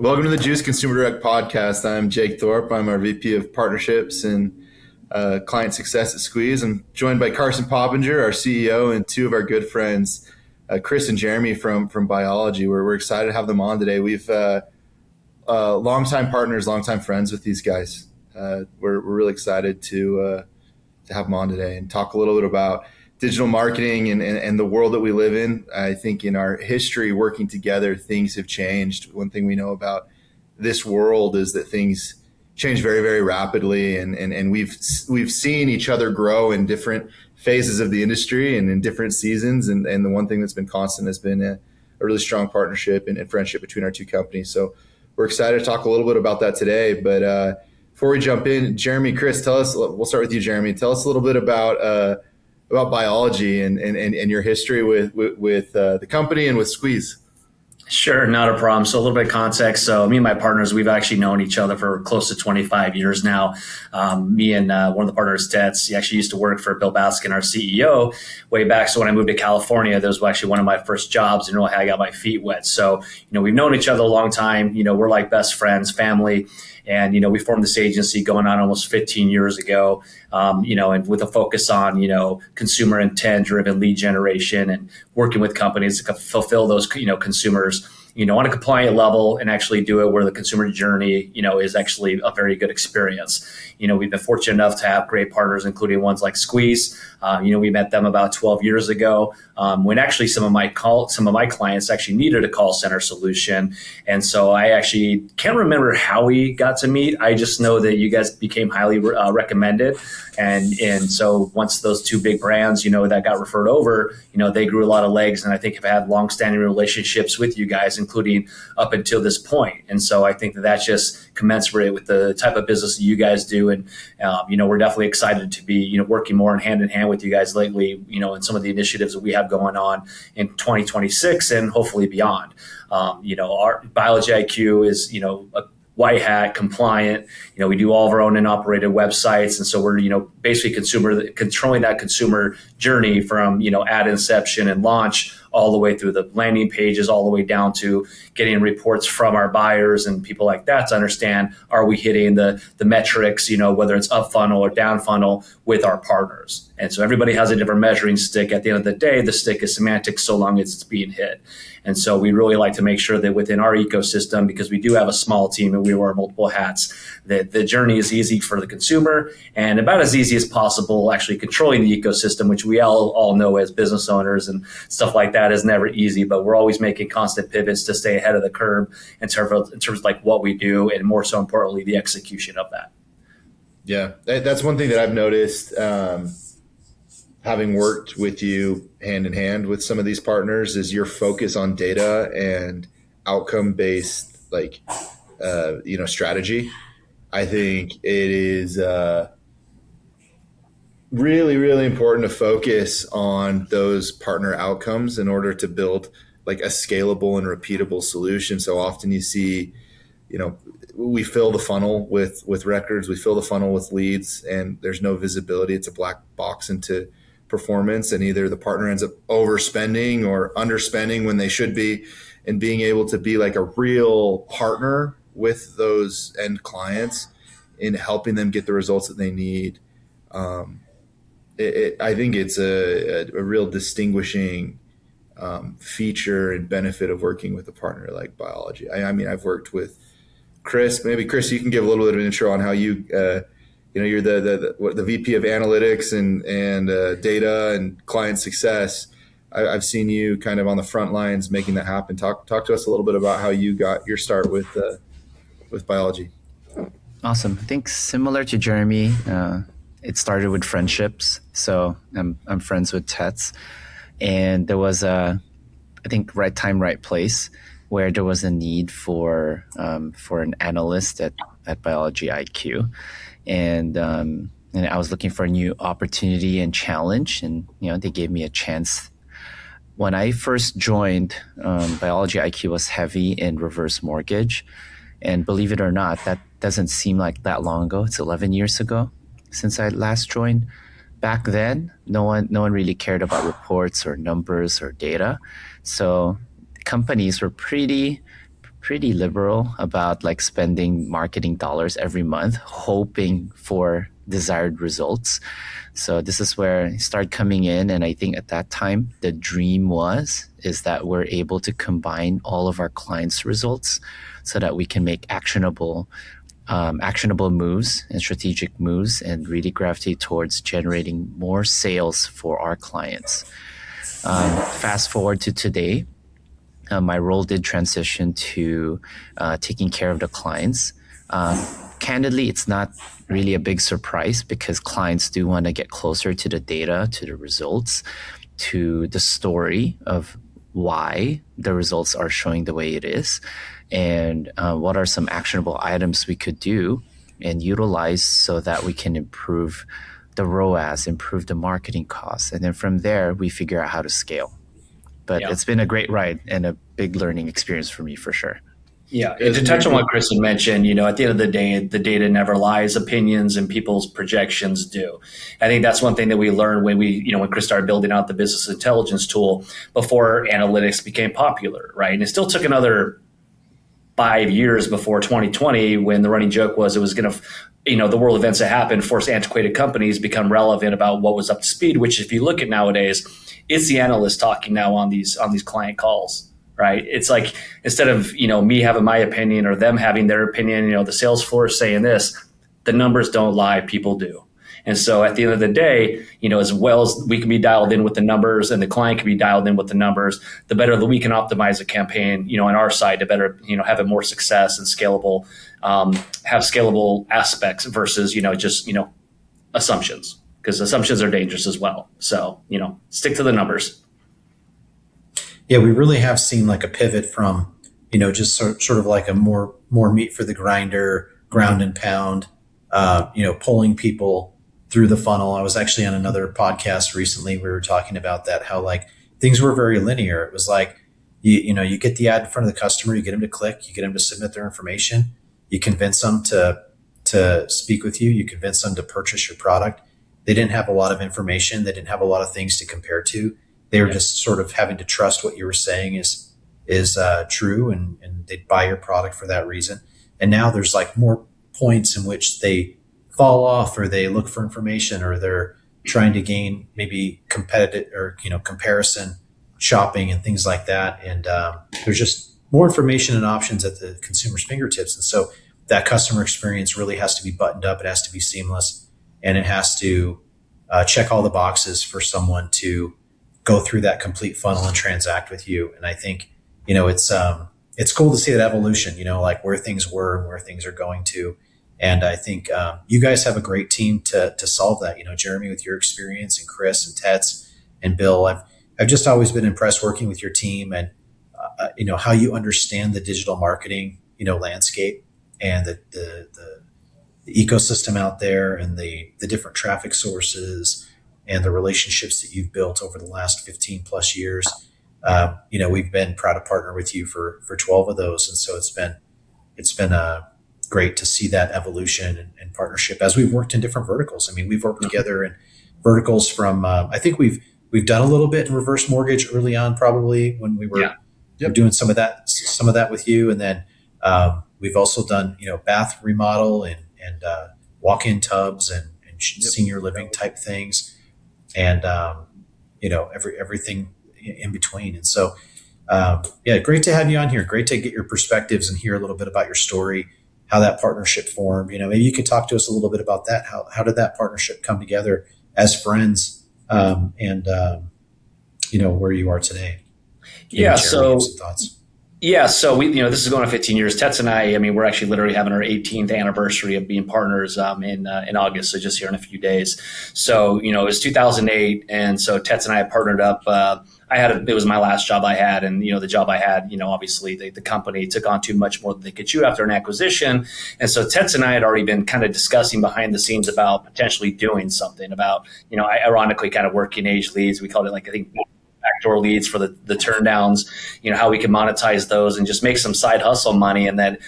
Welcome to the Juice Consumer Direct Podcast. I'm Jake Thorpe. I'm our VP of Partnerships and Client Success at Squeeze. I'm joined by Carson Poppenger, our CEO, and two of our good friends, Chris and Jeremy from Biology. We're excited to have them on today. We've longtime partners, longtime friends with these guys. We're really excited to have them on today and talk a little bit about digital marketing and the world that we live in. I think in our history working together, things have changed. One thing we know about this world is that things change very, very rapidly. And we've seen each other grow in different phases of the industry and in different seasons. And the one thing that's been constant has been a really strong partnership and friendship between our two companies. So we're excited to talk a little bit about that today. But before we jump in, Jeremy, Chris, tell us, we'll start with you, Jeremy. Tell us a little bit about biology and your history with the company and with Squeeze. Sure, not a problem. So a little bit of context. So me and my partners, we've actually known each other for close to 25 years now. Me and one of the partners, Tets, he actually used to work for Bill Baskin, our CEO, way back. So when I moved to California, that was actually one of my first jobs and really I got my feet wet. So, we've known each other a long time. We're like best friends, family. And, we formed this agency going on almost 15 years ago, and with a focus on, consumer intent driven lead generation and working with companies to fulfill those, consumers, on a compliant level and actually do it where the consumer journey, is actually a very good experience. We've been fortunate enough to have great partners, including ones like Squeeze. We met them about 12 years ago when actually some of my clients actually needed a call center solution. And so I actually can't remember how we got to meet. I just know that you guys became highly recommended. And so once those two big brands, that got referred over, they grew a lot of legs and I think have had longstanding relationships with you guys, including up until this point. And so I think that that's just commensurate with the type of business that you guys do. And, we're definitely excited to be, working more hand in hand with you guys lately, in some of the initiatives that we have going on in 2026 and hopefully beyond. Our Biology IQ is, a white hat compliant. We do all of our own and operated websites. And so we're, basically controlling that consumer journey from, ad inception and launch all the way through the landing pages, all the way down to getting reports from our buyers and people like that to understand, are we hitting the metrics, whether it's up funnel or down funnel with our partners. And so everybody has a different measuring stick. At the end of the day, the stick is semantic so long as it's being hit. And so we really like to make sure that within our ecosystem, because we do have a small team and we wear multiple hats, that the journey is easy for the consumer and about as easy as possible actually controlling the ecosystem, which we all know as business owners and stuff like that is never easy, but we're always making constant pivots to stay ahead of the curve in terms of like what we do and more so importantly, the execution of that. Yeah, that's one thing that I've noticed having worked with you hand in hand with some of these partners is your focus on data and outcome-based strategy. I think it is really, really important to focus on those partner outcomes in order to build like a scalable and repeatable solution. So often you see, we fill the funnel with records, we fill the funnel with leads, and there's no visibility. It's a black box into performance, and either the partner ends up overspending or underspending when they should be, and being able to be like a real partner with those end clients in helping them get the results that they need. I think it's a real distinguishing feature and benefit of working with a partner like Biology. I mean, I've worked with Chris. Maybe Chris, you can give a little bit of an intro on how you, you're the VP of analytics and data and client success. I've seen you kind of on the front lines making that happen. Talk to us a little bit about how you got your start with Biology. Awesome. I think similar to Jeremy, it started with friendships. So I'm friends with Tets, and there was I think right time, right place, where there was a need for an analyst at Biology IQ, and I was looking for a new opportunity and challenge, and they gave me a chance. When I first joined, Biology IQ was heavy in reverse mortgage, and believe it or not, that doesn't seem like that long ago. It's 11 years ago since I last joined. Back then, no one really cared about reports or numbers or data, so companies were pretty pretty liberal about like spending marketing dollars every month, hoping for desired results. So this is where I started coming in. And I think at that time, the dream is that we're able to combine all of our clients' results so that we can make actionable moves and strategic moves and really gravitate towards generating more sales for our clients. Fast forward to today, my role did transition to taking care of the clients. Candidly, it's not really a big surprise because clients do want to get closer to the data, to the results, to the story of why the results are showing the way it is, and what are some actionable items we could do and utilize so that we can improve the ROAS, improve the marketing costs. And then from there, we figure out how to scale. But It's been a great ride and a big learning experience for me, for sure. Yeah, and to touch on what Chris had mentioned, at the end of the day, the data never lies. Opinions and people's projections do. I think that's one thing that we learned when when Chris started building out the business intelligence tool before analytics became popular, right? And it still took another 5 years before 2020, when the running joke was it was going to, the world events that happened force antiquated companies become relevant about what was up to speed. Which, if you look at nowadays, it's the analyst talking now on these client calls. Right. It's like, instead of, me having my opinion or them having their opinion, the sales force saying this, the numbers don't lie, people do. And so at the end of the day, as well as we can be dialed in with the numbers and the client can be dialed in with the numbers, the better that we can optimize a campaign, on our side, to better, have it more success and scalable, have scalable aspects versus, just, assumptions, because assumptions are dangerous as well. So, stick to the numbers. Yeah, we really have seen like a pivot from, just sort of like a more meat for the grinder, ground and pound, pulling people through the funnel. I was actually on another podcast recently. We were talking about that, how like things were very linear. It was like, you get the ad in front of the customer, you get them to click, you get them to submit their information, you convince them to speak with you, you convince them to purchase your product. They didn't have a lot of information. They didn't have a lot of things to compare to. They were just sort of having to trust what you were saying is true, and they'd buy your product for that reason. And now there's like more points in which they fall off, or they look for information, or they're trying to gain maybe competitive or comparison shopping and things like that. And there's just more information and options at the consumer's fingertips. And so that customer experience really has to be buttoned up. It has to be seamless, and it has to check all the boxes for someone to go through that complete funnel and transact with you. And I think, it's cool to see that evolution, like where things were and where things are going to. And I think you guys have a great team to solve that. Jeremy, with your experience, and Chris and Tets and Bill, I've just always been impressed working with your team, and how you understand the digital marketing landscape and the ecosystem out there, and the different traffic sources and the relationships that you've built over the last 15 plus years. We've been proud to partner with you for 12 of those. And so it's been great to see that evolution and partnership as we've worked in different verticals. I mean, we've worked together in verticals from, I think we've done a little bit in reverse mortgage early on, probably when we were doing some of that with you. And then we've also done, bath remodel and walk-in tubs and senior living type things. And, everything in between. And so, great to have you on here. Great to get your perspectives and hear a little bit about your story, how that partnership formed. Maybe you could talk to us a little bit about that. How did that partnership come together as friends, and where you are today? So thoughts. Yeah, so we, this is going on 15 years. Tets and I mean, we're actually literally having our 18th anniversary of being partners in August, so just here in a few days. So, it was 2008, and so Tets and I partnered up. It was my last job I had, and the job I had, obviously the company took on too much more than they could chew after an acquisition, and so Tets and I had already been kind of discussing behind the scenes about potentially doing something about, ironically kind of working age leads. We called it, like, I think, backdoor leads for the turn downs, how we can monetize those and just make some side hustle money. And then,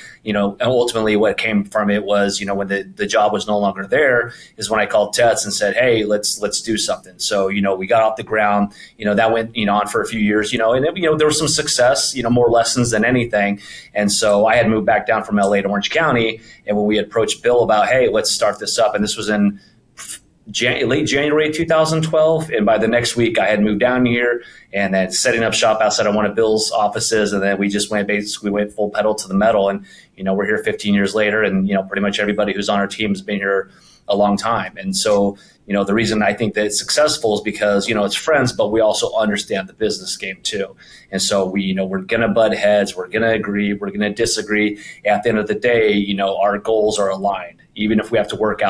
ultimately what came from it was, when the job was no longer there is when I called Tets and said, hey, let's do something. So, we got off the ground, that went, on for a few years, and there was some success, more lessons than anything. And so I had moved back down from LA to Orange County. And when we approached Bill about, hey, let's start this up. And this was in late January 2012, and by the next week I had moved down here and then setting up shop outside of one of Bill's offices, and then we just went full pedal to the metal. And we're here 15 years later, and pretty much everybody who's on our team has been here a long time. And so the reason I think that it's successful is because it's friends, but we also understand the business game too. And so we're gonna butt heads, we're gonna agree, we're gonna disagree. At the end of the day, our goals are aligned. Even if we have to work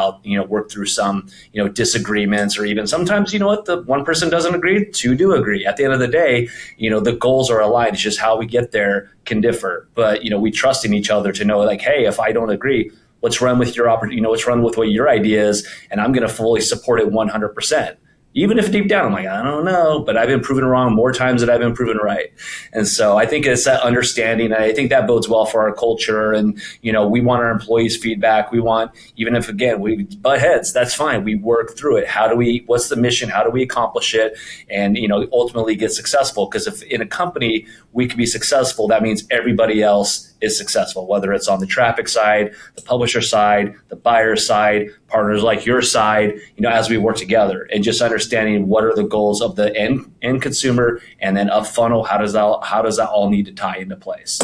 through some, disagreements, or even sometimes, the one person doesn't agree, two do agree. At the end of the day, the goals are aligned. It's just how we get there can differ. But, we trust in each other to know, like, hey, if I don't agree, let's run with your let's run with what your idea is, and I'm going to fully support it 100%. Even if deep down I'm like, I don't know, but I've been proven wrong more times than I've been proven right. And so I think it's that understanding. And I think that bodes well for our culture. And, we want our employees' feedback. We want, even if, again, we butt heads, that's fine. We work through it. What's the mission? How do we accomplish it? And, ultimately get successful. Because if in a company we can be successful, that means everybody else is successful, whether it's on the traffic side, the publisher side, the buyer side, partners like your side, as we work together, and just understanding what are the goals of the end consumer, and then up funnel, how does that all need to tie into place?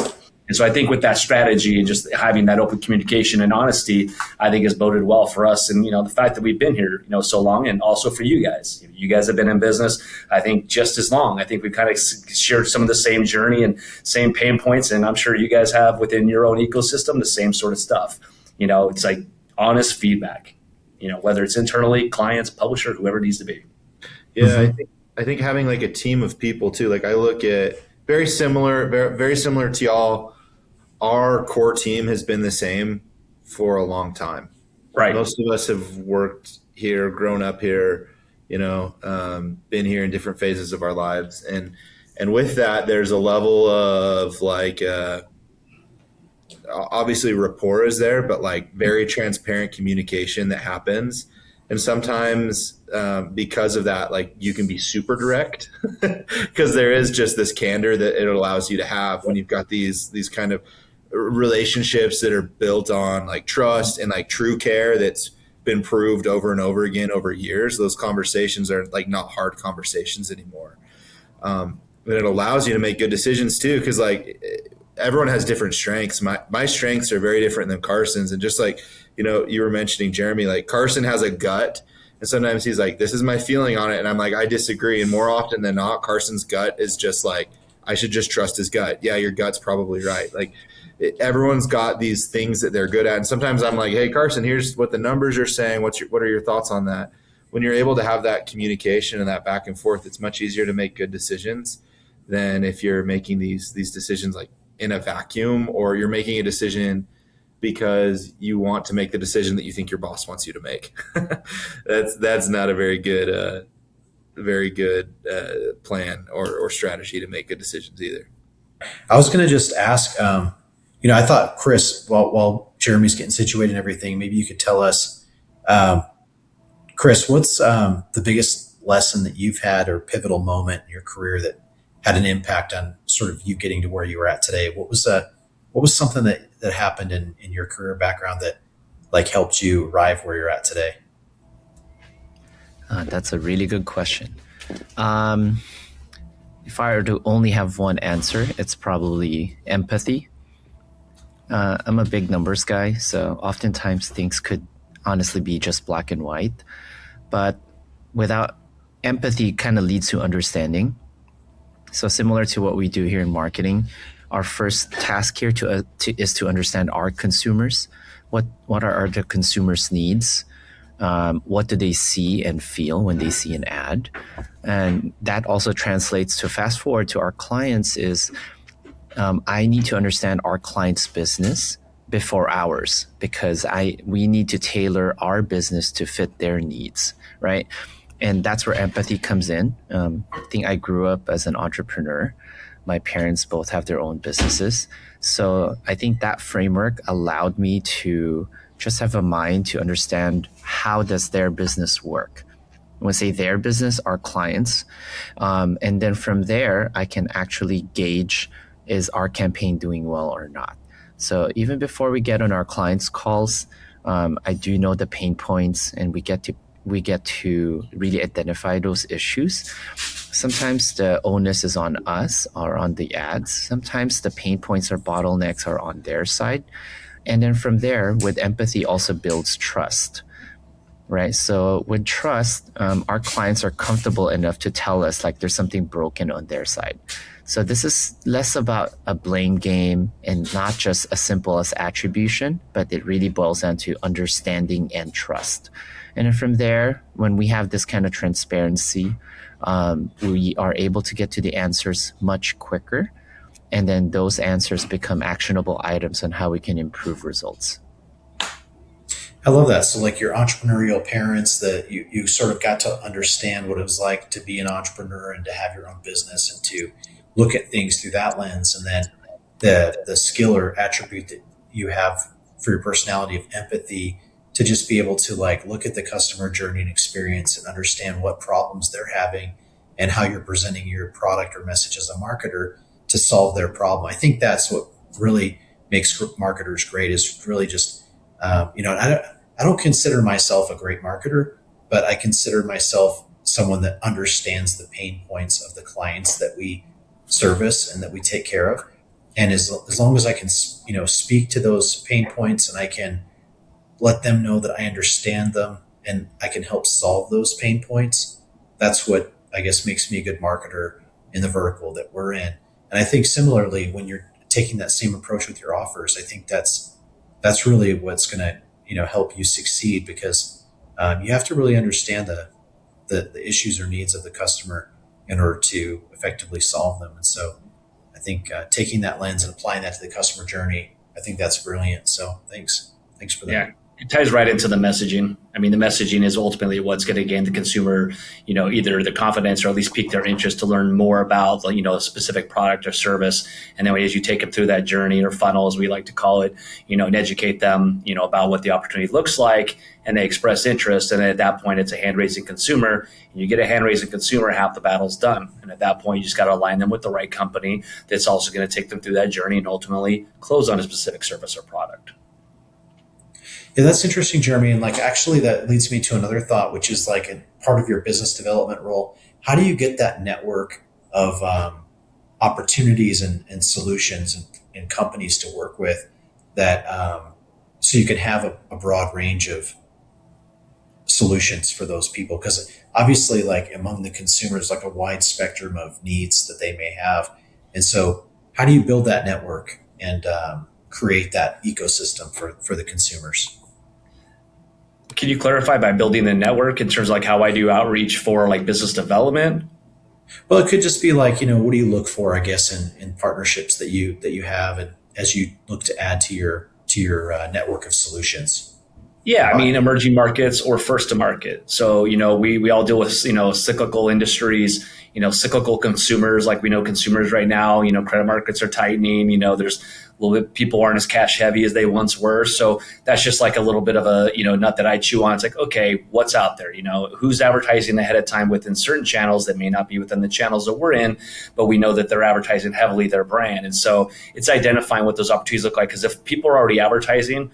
And so I think with that strategy and just having that open communication and honesty, I think has boded well for us. And, the fact that we've been here, so long, and also for you guys. You guys have been in business, I think, just as long. I think we've kind of shared some of the same journey and same pain points. And I'm sure you guys have within your own ecosystem the same sort of stuff. It's like honest feedback, whether it's internally, clients, publisher, whoever it needs to be. Yeah, I think having like a team of people too, like I look at very similar to y'all. Our core team has been the same for a long time. Right. Most of us have worked here, grown up here, been here in different phases of our lives. And with that, there's a level of like, obviously rapport is there, but like very transparent communication that happens. And sometimes because of that, like you can be super direct because there is just this candor that it allows you to have when you've got these kind of relationships that are built on like trust and like true care that's been proved over and over again over years. Those conversations are like not hard conversations anymore. But it allows you to make good decisions too, because like everyone has different strengths. My strengths are very different than Carson's. And just like, you were mentioning Jeremy, like Carson has a gut, and sometimes he's like, this is my feeling on it. And I'm like, I disagree. And more often than not, Carson's gut is just like, I should just trust his gut. Yeah, your gut's probably right. Like everyone's got these things that they're good at. And sometimes I'm like, hey, Carson, here's what the numbers are saying. What are your thoughts on that? When you're able to have that communication and that back and forth, it's much easier to make good decisions than if you're making these decisions like in a vacuum, or you're making a decision because you want to make the decision that you think your boss wants you to make. That's not a very good plan or strategy to make good decisions either. I was going to just ask, I thought, Chris, while Jeremy's getting situated and everything, maybe you could tell us, Chris, what's the biggest lesson that you've had or pivotal moment in your career that had an impact on sort of you getting to where you were at today? What was something that happened in your career background that like helped you arrive where you're at today? That's a really good question. If I were to only have one answer, it's probably empathy. I'm a big numbers guy, so oftentimes things could honestly be just black and white. But without empathy, kind of leads to understanding. So similar to what we do here in marketing, our first task here is to understand our consumers. What are the consumers' needs? What do they see and feel when they see an ad? And that also translates to fast forward to our clients is I need to understand our client's business before ours, because we need to tailor our business to fit their needs, right? And that's where empathy comes in. I think I grew up as an entrepreneur. My parents both have their own businesses. So I think that framework allowed me to just have a mind to understand how does their business work. When I say their business, our clients. And then from there, I can actually gauge, is our campaign doing well or not? So even before we get on our clients' calls, I do know the pain points, and we get to really identify those issues. Sometimes the onus is on us or on the ads. Sometimes the pain points or bottlenecks are on their side. And then from there, with empathy also builds trust, right? So with trust, our clients are comfortable enough to tell us like there's something broken on their side. So this is less about a blame game and not just as simple as attribution, but it really boils down to understanding and trust. And then from there, when we have this kind of transparency, we are able to get to the answers much quicker. And then those answers become actionable items on how we can improve results. I love that. So like your entrepreneurial parents, that you sort of got to understand what it was like to be an entrepreneur and to have your own business and to look at things through that lens. And then the skill or attribute that you have for your personality of empathy, to just be able to like look at the customer journey and experience and understand what problems they're having and how you're presenting your product or message as a marketer to solve their problem. I think that's what really makes marketers great, is really just, I don't consider myself a great marketer, but I consider myself someone that understands the pain points of the clients that we service and that we take care of. And as long as I can, speak to those pain points and I can let them know that I understand them and I can help solve those pain points, that's what I guess makes me a good marketer in the vertical that we're in. And I think similarly, when you're taking that same approach with your offers, I think that's really what's going to, help you succeed, because you have to really understand the issues or needs of the customer in order to effectively solve them. And so I think taking that lens and applying that to the customer journey, I think that's brilliant. So thanks for that. Yeah. It ties right into the messaging. I mean, the messaging is ultimately what's going to gain the consumer, either the confidence or at least pique their interest to learn more about, a specific product or service. And then as you take them through that journey or funnel, as we like to call it, and educate them, about what the opportunity looks like, and they express interest. And then at that point, it's a hand-raising consumer. And you get a hand-raising consumer, half the battle's done. And at that point, you just got to align them with the right company that's also going to take them through that journey and ultimately close on a specific service or product. Yeah, that's interesting, Jeremy. And actually that leads me to another thought, which is a part of your business development role. How do you get that network of opportunities and solutions and companies to work with that, so you can have a broad range of solutions for those people? Because obviously among the consumers, a wide spectrum of needs that they may have. And so how do you build that network and create that ecosystem for the consumers? Can you clarify by building the network in terms of how I do outreach for business development? Well, it could just be what do you look for, I guess, in partnerships that you have, and as you look to add to your network of solutions? Yeah, I mean, emerging markets or first to market. So, we all deal with, cyclical industries, cyclical consumers. We know consumers right now, credit markets are tightening, there's a little bit, people aren't as cash heavy as they once were. So that's just a little bit of a, nut that I chew on. It's okay, what's out there? Who's advertising ahead of time within certain channels that may not be within the channels that we're in, but we know that they're advertising heavily their brand. And so it's identifying what those opportunities look like. Because if people are already advertising,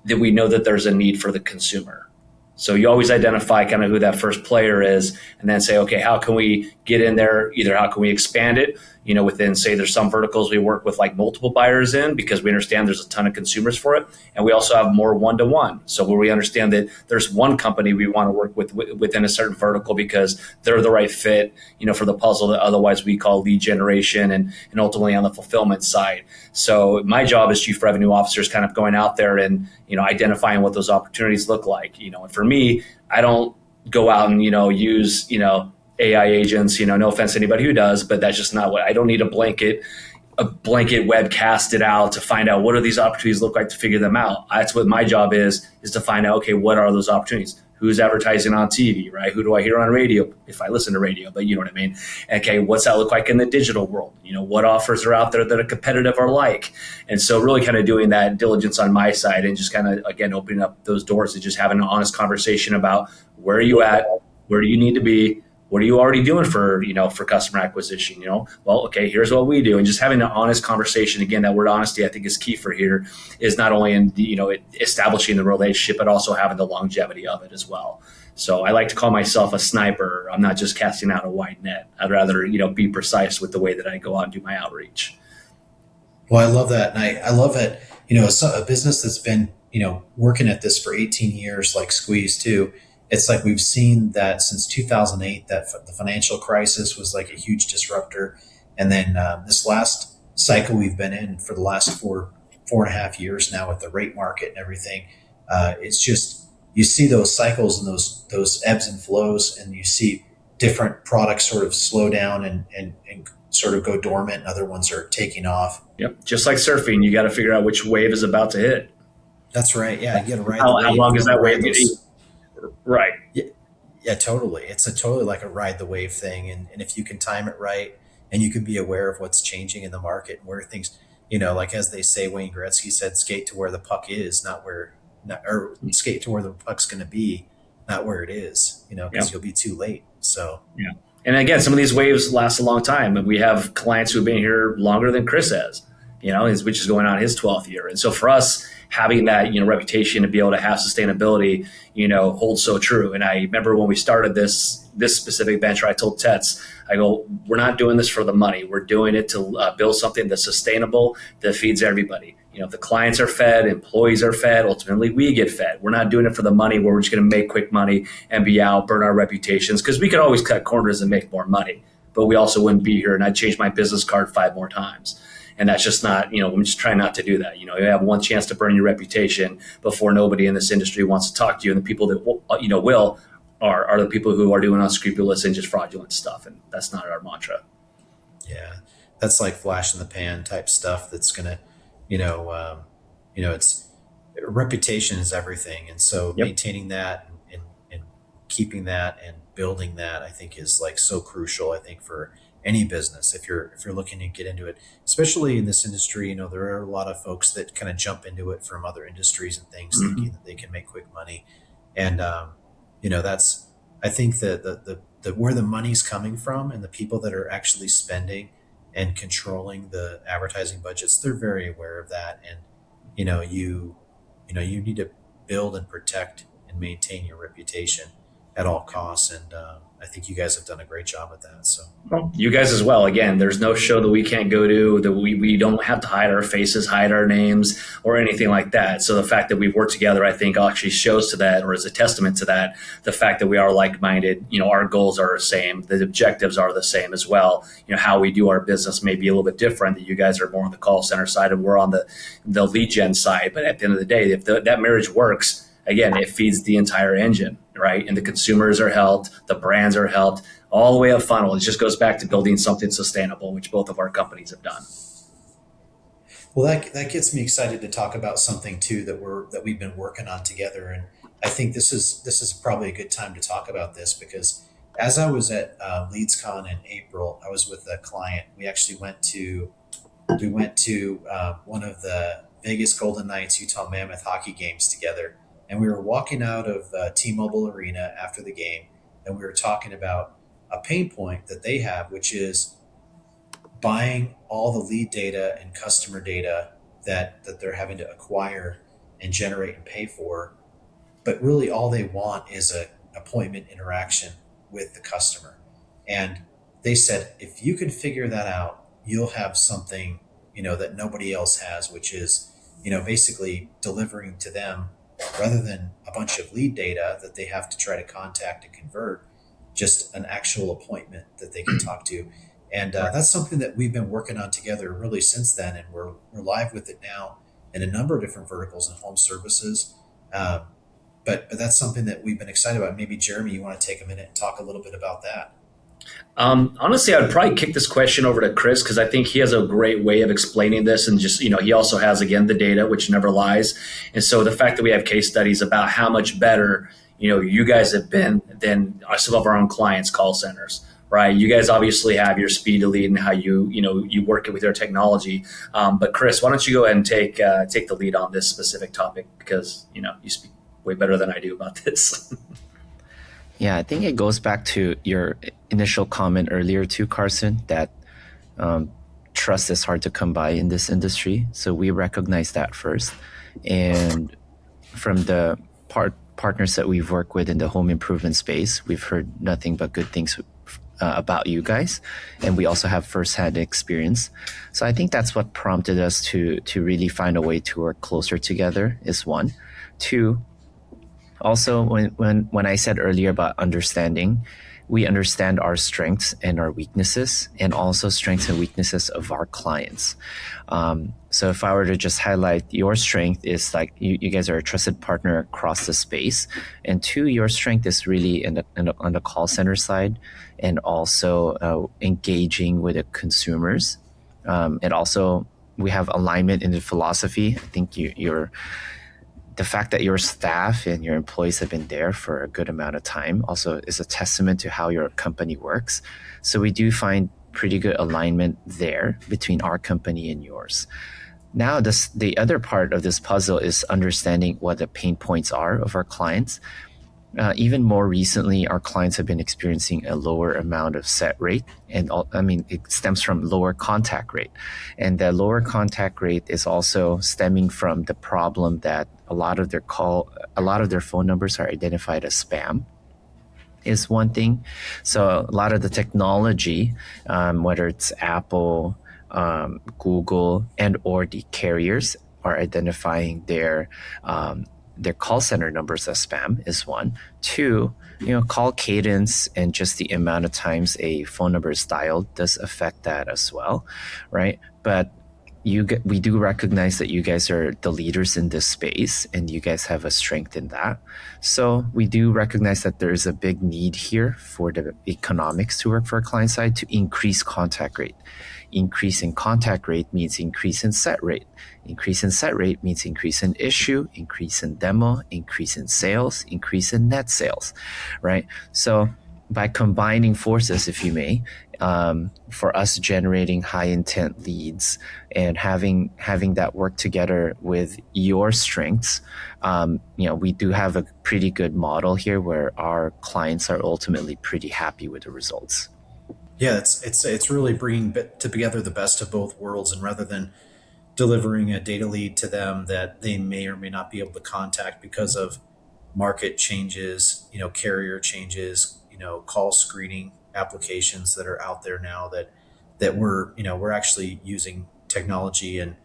then we know that there's a need for the consumer. So you always identify kind of who that first player is, and then say, okay, how can we get in there? Either how can we expand it, within, say, there's some verticals we work with multiple buyers in, because we understand there's a ton of consumers for it. And we also have more one-to-one. So where we understand that there's one company we want to work with within a certain vertical because they're the right fit, for the puzzle that otherwise we call lead generation and ultimately on the fulfillment side. So my job as chief revenue officer is kind of going out there and, identifying what those opportunities look like, and for me, I don't go out and, use, AI agents, no offense to anybody who does, but that's just not what I don't need a blanket webcast it out to find out what do these opportunities look like to figure them out. That's what my job is to find out, okay, what are those opportunities? Who's advertising on TV, right? Who do I hear on radio if I listen to radio? But you know what I mean? Okay, what's that look like in the digital world? What offers are out there that are competitive or like? And so really kind of doing that diligence on my side and just kind of, again, opening up those doors and just having an honest conversation about where are you at? Where do you need to be? What are you already doing for customer acquisition? Well, okay, here's what we do. And just having an honest conversation. Again, that word honesty, I think, is key for here, is not only in establishing the relationship, but also having the longevity of it as well. So I like to call myself a sniper. I'm not just casting out a wide net. I'd rather, be precise with the way that I go out and do my outreach. Well, I love that. And I love it. A business that's been, working at this for 18 years, like Squeeze too. It's like we've seen that since 2008, that the financial crisis was like a huge disruptor. And then this last cycle we've been in for the last four and a half years now with the rate market and everything, it's just, you see those cycles and those ebbs and flows, and you see different products sort of slow down and sort of go dormant, and other ones are taking off. Yep. Just like surfing, you got to figure out which wave is about to hit. That's right. Yeah. You got to ride how long is that wave? Right. Yeah, totally. It's totally like a ride the wave thing. And if you can time it right, and you can be aware of what's changing in the market and where things, like as they say, Wayne Gretzky said, skate to where the puck is, or skate to where the puck's going to be, not where it is, because you'll be too late. So, yeah. And again, some of these waves last a long time. And we have clients who've been here longer than Chris has, which is going on his 12th year. And so for us, having that, reputation to be able to have sustainability, holds so true. And I remember when we started this specific venture, I told Tets, I go, we're not doing this for the money. We're doing it to build something that's sustainable, that feeds everybody. If the clients are fed, employees are fed, ultimately we get fed. We're not doing it for the money where we're just going to make quick money and be out, burn our reputations, because we could always cut corners and make more money. But we also wouldn't be here, and I'd change my business card 5 more times. And that's just not, I'm just trying not to do that. You have one chance to burn your reputation before nobody in this industry wants to talk to you. And the people that, will are the people who are doing unscrupulous and just fraudulent stuff. And that's not our mantra. Yeah. That's like flash in the pan type stuff. That's going to, it's reputation is everything. And so maintaining that and keeping that and building that, I think, is like so crucial, I think, for any business. If you're looking to get into it, especially in this industry, there are a lot of folks that kind of jump into it from other industries and things, thinking that they can make quick money. And, that's, I think that the where the money's coming from and the people that are actually spending and controlling the advertising budgets, they're very aware of that. And, you need to build and protect and maintain your reputation at all costs. And, I think you guys have done a great job at that. So, well, you guys as well. Again, there's no show that we can't go to, that we don't have to hide our faces, hide our names, or anything like that. So the fact that we've worked together, I think, actually shows to that, or is a testament to that. The fact that we are like-minded, our goals are the same, the objectives are the same as well. How we do our business may be a little bit different. That you guys are more on the call center side and we're on the lead gen side. But at the end of the day, if that marriage works, again, it feeds the entire engine, right? And the consumers are helped, the brands are helped, all the way up funnel. It just goes back to building something sustainable, which both of our companies have done. Well, that gets me excited to talk about something too that we've been working on together. And I think this is probably a good time to talk about this, because as I was at LeadsCon in April, I was with a client. We actually went to one of the Vegas Golden Knights Utah Mammoth hockey games together. And we were walking out of T-Mobile Arena after the game, and we were talking about a pain point that they have, which is buying all the lead data and customer data that they're having to acquire and generate and pay for. But really all they want is an appointment interaction with the customer. And they said, if you can figure that out, you'll have something, that nobody else has, which is, basically delivering to them, rather than a bunch of lead data that they have to try to contact and convert, just an actual appointment that they can talk to. And that's something that we've been working on together really since then. And we're live with it now in a number of different verticals and home services. But that's something that we've been excited about. Maybe Jeremy, you want to take a minute and talk a little bit about that? Honestly, I'd probably kick this question over to Chris, because I think he has a great way of explaining this. And just, he also has, again, the data, which never lies. And so the fact that we have case studies about how much better, you guys have been than some of our own clients' call centers. Right, you guys obviously have your speed to lead and how you work it with your technology. But Chris, why don't you go ahead and take the lead on this specific topic, because you speak way better than I do about this. Yeah, I think it goes back to your initial comment earlier too, Carson, that trust is hard to come by in this industry. So we recognize that first, and from the partners that we've worked with in the home improvement space, we've heard nothing but good things about you guys, and we also have firsthand experience. So I think that's what prompted us to really find a way to work closer together, is one. Two, also when I said earlier about understanding, we understand our strengths and our weaknesses, and also strengths and weaknesses of our clients. So if I were to just highlight, your strength is like you guys are a trusted partner across the space, and two, your strength is really on the call center side, and also engaging with the consumers, and also we have alignment in the philosophy. I think the fact that your staff and your employees have been there for a good amount of time also is a testament to how your company works. So we do find pretty good alignment there between our company and yours. Now, the other part of this puzzle is understanding what the pain points are of our clients. Even more recently, our clients have been experiencing a lower amount of set rate, and it stems from lower contact rate. And the lower contact rate is also stemming from the problem that a lot of their phone numbers are identified as spam, is one thing. So a lot of the technology, whether it's Apple, Google, and or the carriers, are identifying their call center numbers as spam, is one. Two, call cadence and just the amount of times a phone number is dialed does affect that as well, right? But we do recognize that you guys are the leaders in this space, and you guys have a strength in that. So we do recognize that there is a big need here for the economics to work for our client side to increase contact rate. Increase in contact rate means increase in set rate. Increase in set rate means increase in issue, increase in demo, increase in sales, increase in net sales, right? So by combining forces, if you may, for us generating high intent leads and having that work together with your strengths, we do have a pretty good model here where our clients are ultimately pretty happy with the results. Yeah, it's really bringing together the best of both worlds, and rather than delivering a data lead to them that they may or may not be able to contact because of market changes, carrier changes, call screening applications that are out there now that we're actually using technology and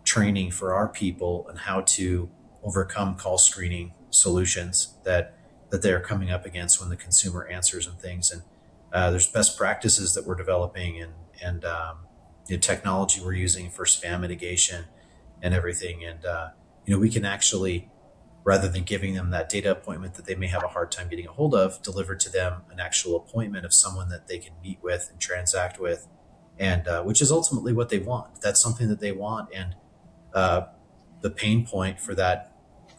training for our people and how to overcome call screening solutions that they're coming up against when the consumer answers and things. And there's best practices that we're developing and the technology we're using for spam mitigation and everything. And we can actually, rather than giving them that data appointment that they may have a hard time getting a hold of, deliver to them an actual appointment of someone that they can meet with and transact with, and which is ultimately what they want. That's something that they want. And the pain point for that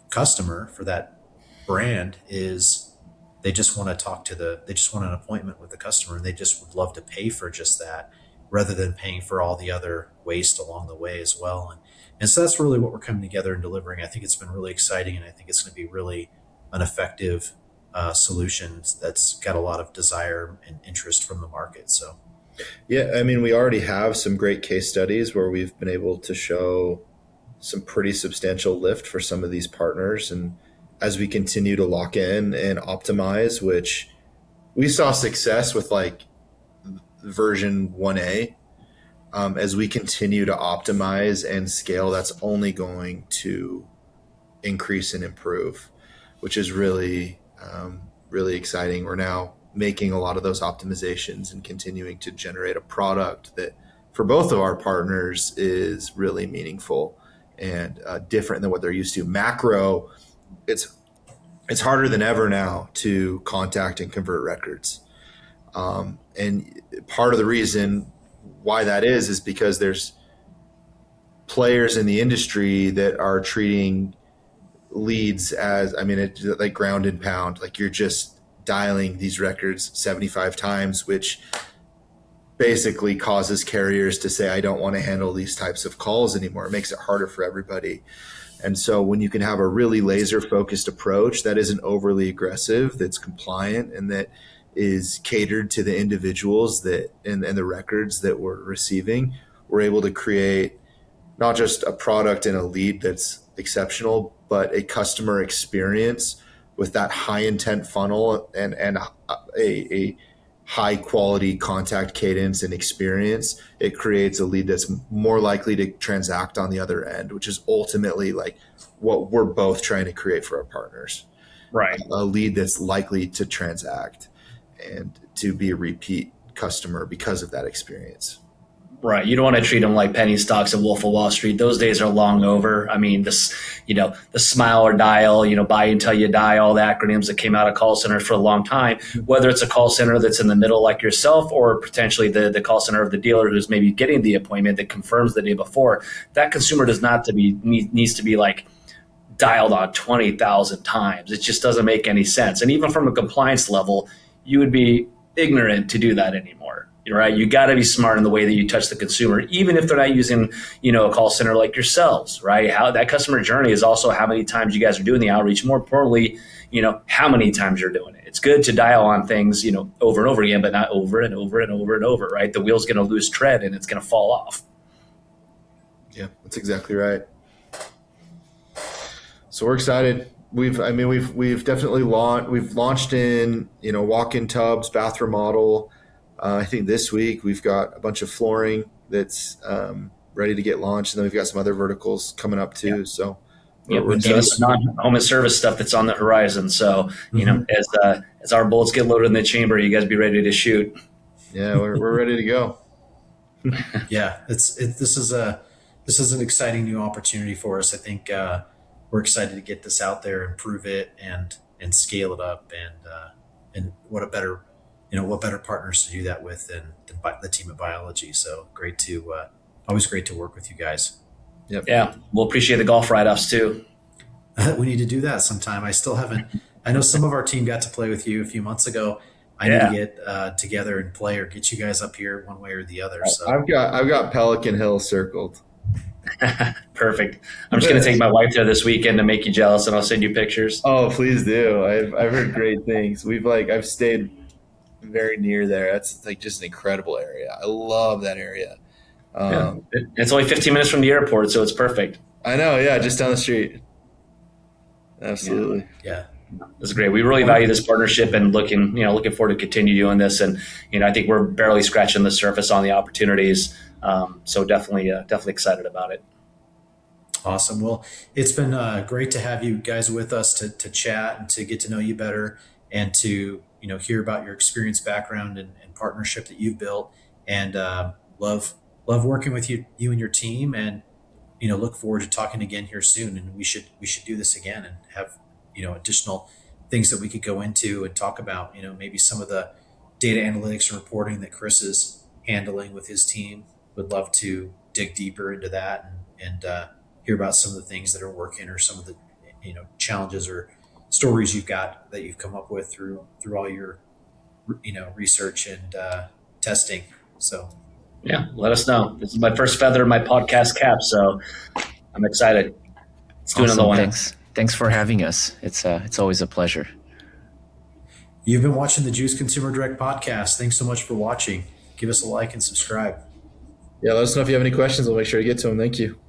customer, for that brand, is they just want they just want an appointment with the customer, and they just would love to pay for just that, rather than paying for all the other waste along the way as well. And so that's really what we're coming together and delivering. I think it's been really exciting, and I think it's going to be really an effective solution that's got a lot of desire and interest from the market. So, yeah, we already have some great case studies where we've been able to show some pretty substantial lift for some of these partners. And as we continue to lock in and optimize, which we saw success with like version 1A, as we continue to optimize and scale, that's only going to increase and improve, which is really, really exciting. We're now making a lot of those optimizations and continuing to generate a product that for both of our partners is really meaningful and different than what they're used to. Macro, it's harder than ever now to contact and convert records. And part of the reason why that is because there's players in the industry that are treating leads as, I mean, it's like ground and pound, like you're just dialing these records 75 times, which basically causes carriers to say, I don't want to handle these types of calls anymore. It makes it harder for everybody. And so when you can have a really laser focused approach that isn't overly aggressive, that's compliant, and that is catered to the individuals that and the records that we're receiving, we're able to create not just a product and a lead that's exceptional, but a customer experience with that high intent funnel and a high quality contact cadence and experience. It creates a lead that's more likely to transact on the other end, which is ultimately like what we're both trying to create for our partners. Right. A lead that's likely to transact and to be a repeat customer because of that experience. Right. You don't want to treat them like penny stocks at Wolf of Wall Street. Those days are long over. I mean, this, the smile or dial, buy until you die, all the acronyms that came out of call centers for a long time, whether it's a call center that's in the middle like yourself, or potentially the call center of the dealer who's maybe getting the appointment that confirms the day before. That consumer needs to be like dialed on 20,000 times. It just doesn't make any sense. And even from a compliance level, you would be ignorant to do that anymore. Right. You got to be smart in the way that you touch the consumer, even if they're not using, a call center like yourselves. Right. How that customer journey is also how many times you guys are doing the outreach. More importantly, how many times you're doing it. It's good to dial on things, over and over again, but not over and over and over and over. Right. The wheel's going to lose tread and it's going to fall off. Yeah, that's exactly right. So we're excited. We've definitely launched in, walk-in tubs, bath remodel. I think this week we've got a bunch of flooring that's ready to get launched, and then we've got some other verticals coming up too. Yeah. So we're doing some home and service stuff that's on the horizon. So as our bullets get loaded in the chamber, you guys be ready to shoot. Yeah, we're ready to go. Yeah, this is an exciting new opportunity for us. I think we're excited to get this out there and prove it and scale it up, and what better partners to do that with than the team at Biology. So always great to work with you guys. Yep. Yeah. We'll appreciate the golf write-offs too. We need to do that sometime. I still haven't, I know some of our team got to play with you a few months ago. I need to get together and play or get you guys up here one way or the other. So I've got Pelican Hill circled. Perfect. I'm just going to take my wife there this weekend to make you jealous, and I'll send you pictures. Oh, please do. I've heard great things. I've stayed very near there. That's like just an incredible area. I love that area. It's only 15 minutes from the airport, so it's perfect. I know. Yeah. Just down the street. Absolutely. Yeah. That's great. We really value this partnership and looking forward to continue doing this. And, I think we're barely scratching the surface on the opportunities. So definitely excited about it. Awesome. Well, it's been great to have you guys with us to chat and to get to know you better and to, hear about your experience, background, and partnership that you've built, and love working with you and your team, and, look forward to talking again here soon. And we should do this again and have, additional things that we could go into and talk about, maybe some of the data analytics and reporting that Chris is handling with his team. Would love to dig deeper into that and hear about some of the things that are working, or some of the, challenges or stories that you've come up with through all your, research and testing. So yeah, let us know. This is my first feather in my podcast cap, so I'm excited. Let's do another one. Thanks for having us. It's always a pleasure. You've been watching the Juice Consumer Direct podcast. Thanks so much for watching. Give us a like and subscribe. Yeah, let us know if you have any questions. We'll make sure to get to them. Thank you.